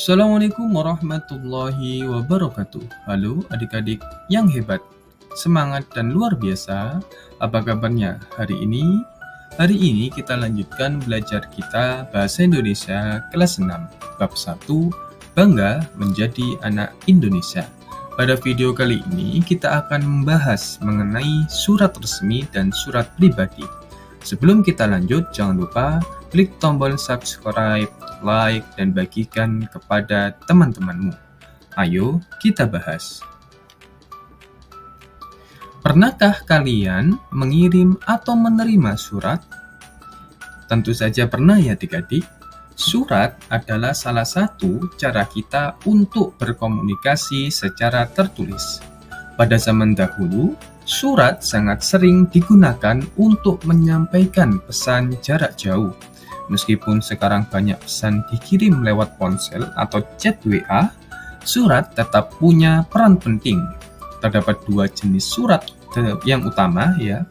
Assalamualaikum warahmatullahi wabarakatuh. Halo adik-adik yang hebat, semangat dan luar biasa. Apa kabarnya hari ini? Hari ini kita lanjutkan belajar kita Bahasa Indonesia kelas 6, bab 1, Bangga Menjadi Anak Indonesia. Pada video kali ini kita akan membahas mengenai surat resmi dan surat pribadi. Sebelum kita lanjut, jangan lupa klik tombol subscribe, like, dan bagikan kepada teman-temanmu. Ayo kita bahas. Pernahkah kalian mengirim atau menerima surat? Tentu saja pernah ya adik-adik. Surat adalah salah satu cara kita untuk berkomunikasi secara tertulis. Pada zaman dahulu, surat sangat sering digunakan untuk menyampaikan pesan jarak jauh. Meskipun sekarang banyak pesan dikirim lewat ponsel atau chat WA, surat tetap punya peran penting. Terdapat dua jenis surat yang utama ya.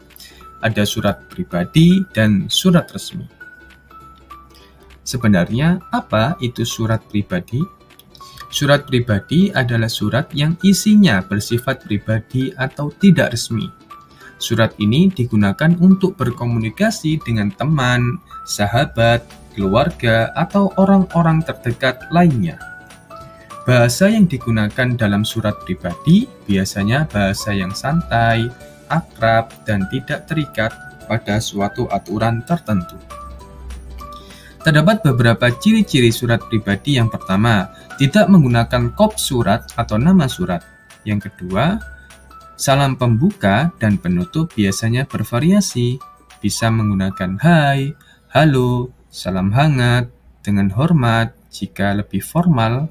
Ada surat pribadi dan surat resmi. Sebenarnya apa itu surat pribadi? Surat pribadi adalah surat yang isinya bersifat pribadi atau tidak resmi. Surat ini digunakan untuk berkomunikasi dengan teman, sahabat, keluarga, atau orang-orang terdekat lainnya. Bahasa yang digunakan dalam surat pribadi biasanya bahasa yang santai, akrab, dan tidak terikat pada suatu aturan tertentu. Terdapat beberapa ciri-ciri surat pribadi. Yang pertama, tidak menggunakan kop surat atau nama surat. Yang kedua, salam pembuka dan penutup biasanya bervariasi. Bisa menggunakan hai, halo, salam hangat, dengan hormat jika lebih formal,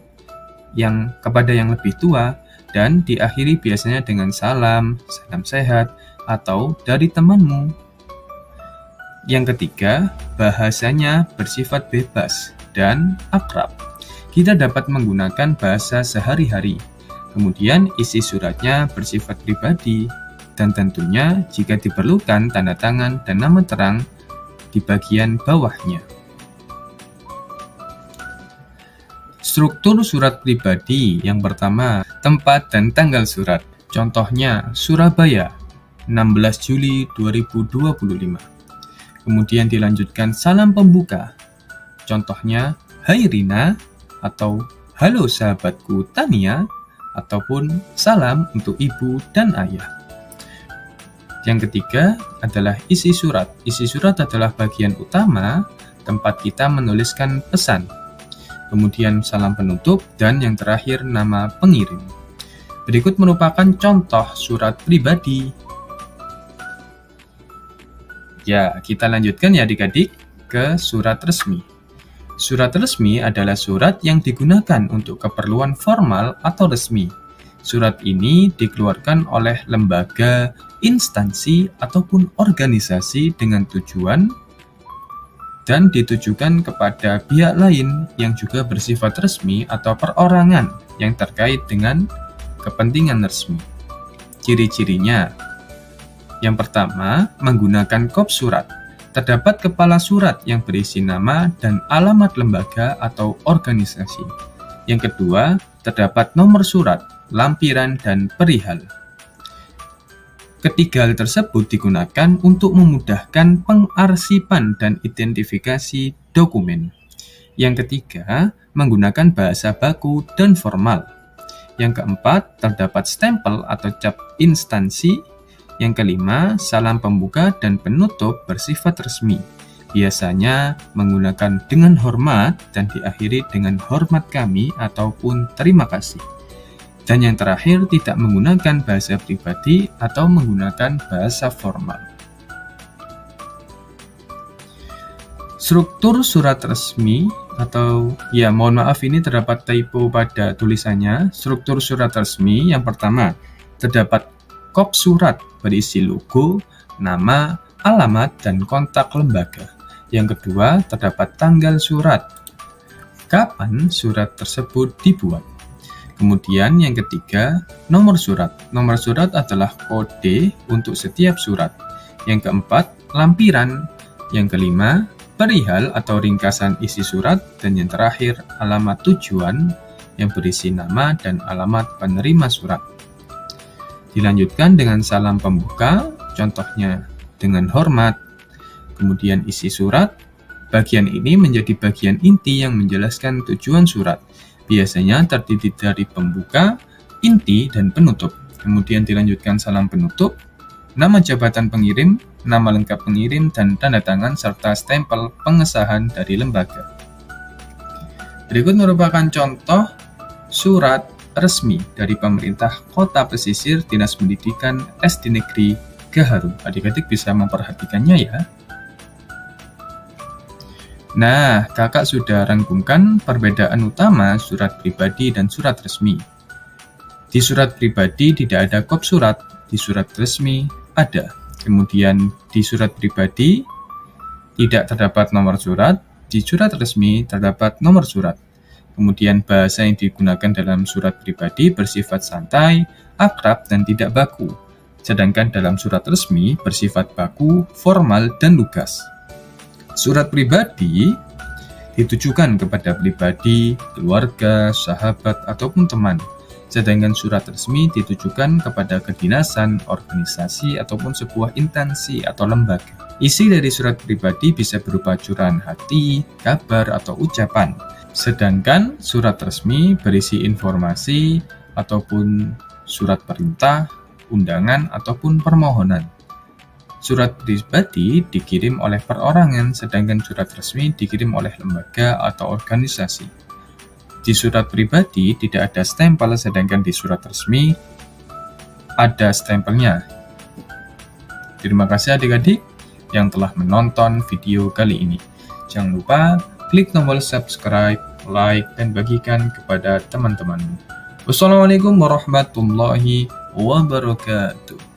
yang kepada yang lebih tua, dan diakhiri biasanya dengan salam sehat, atau dari temanmu. Yang ketiga, bahasanya bersifat bebas dan akrab. Kita dapat menggunakan bahasa sehari-hari. Kemudian isi suratnya bersifat pribadi, dan tentunya jika diperlukan tanda tangan dan nama terang di bagian bawahnya. Struktur surat pribadi yang pertama, tempat dan tanggal surat. Contohnya, Surabaya, 16 Juli 2025. Kemudian dilanjutkan salam pembuka. Contohnya, Hai Rina, atau Halo sahabatku Tania, ataupun salam untuk ibu dan ayah. Yang ketiga adalah isi surat. Isi surat adalah bagian utama tempat kita menuliskan pesan. Kemudian salam penutup, dan yang terakhir nama pengirim. Berikut merupakan contoh surat pribadi. Ya, kita lanjutkan ya adik-adik ke surat resmi. Surat resmi adalah surat yang digunakan untuk keperluan formal atau resmi. Surat ini dikeluarkan oleh lembaga, instansi, ataupun organisasi dengan tujuan dan ditujukan kepada pihak lain yang juga bersifat resmi atau perorangan yang terkait dengan kepentingan resmi. Ciri-cirinya, yang pertama, menggunakan kop surat. Terdapat kepala surat yang berisi nama dan alamat lembaga atau organisasi. Yang kedua, terdapat nomor surat, lampiran, dan perihal. Ketiga hal tersebut digunakan untuk memudahkan pengarsipan dan identifikasi dokumen. Yang ketiga, menggunakan bahasa baku dan formal. Yang keempat, terdapat stempel atau cap instansi. Yang kelima, salam pembuka dan penutup bersifat resmi. Biasanya menggunakan dengan hormat dan diakhiri dengan hormat kami ataupun terima kasih. Dan yang terakhir, tidak menggunakan bahasa pribadi atau menggunakan bahasa formal. Struktur surat resmi atau mohon maaf ini terdapat typo pada tulisannya. Struktur surat resmi yang pertama, terdapat kop surat berisi logo, nama, alamat, dan kontak lembaga. Yang kedua, terdapat tanggal surat, kapan surat tersebut dibuat. Kemudian yang ketiga, nomor surat. Nomor surat adalah kode untuk setiap surat. Yang keempat, lampiran. Yang kelima, perihal atau ringkasan isi surat, dan yang terakhir alamat tujuan yang berisi nama dan alamat penerima surat. Dilanjutkan dengan salam pembuka, contohnya dengan hormat, kemudian isi surat. Bagian ini menjadi bagian inti yang menjelaskan tujuan surat. Biasanya terdiri dari pembuka, inti, dan penutup. Kemudian dilanjutkan salam penutup, nama jabatan pengirim, nama lengkap pengirim, dan tanda tangan serta stempel pengesahan dari lembaga. Berikut merupakan contoh surat resmi dari pemerintah Kota Pesisir Dinas Pendidikan SD Negeri Gaharu. Adik-adik bisa memperhatikannya ya. Nah, kakak sudah rangkumkan perbedaan utama surat pribadi dan surat resmi. Di surat pribadi tidak ada kop surat, di surat resmi ada. Kemudian di surat pribadi tidak terdapat nomor surat, di surat resmi terdapat nomor surat. Kemudian bahasa yang digunakan dalam surat pribadi bersifat santai, akrab, dan tidak baku. Sedangkan dalam surat resmi bersifat baku, formal, dan lugas. Surat pribadi ditujukan kepada pribadi, keluarga, sahabat, ataupun teman. Sedangkan surat resmi ditujukan kepada kedinasan, organisasi, ataupun sebuah instansi atau lembaga. Isi dari surat pribadi bisa berupa curahan hati, kabar, atau ucapan. Sedangkan surat resmi berisi informasi ataupun surat perintah, undangan, ataupun permohonan. Surat pribadi dikirim oleh perorangan, sedangkan surat resmi dikirim oleh lembaga atau organisasi. Di surat pribadi tidak ada stempel, sedangkan di surat resmi ada stempelnya. Terima kasih adik-adik yang telah menonton video kali ini. Jangan lupa klik tombol subscribe, like, dan bagikan kepada teman-temanmu. Wassalamualaikum warahmatullahi wabarakatuh.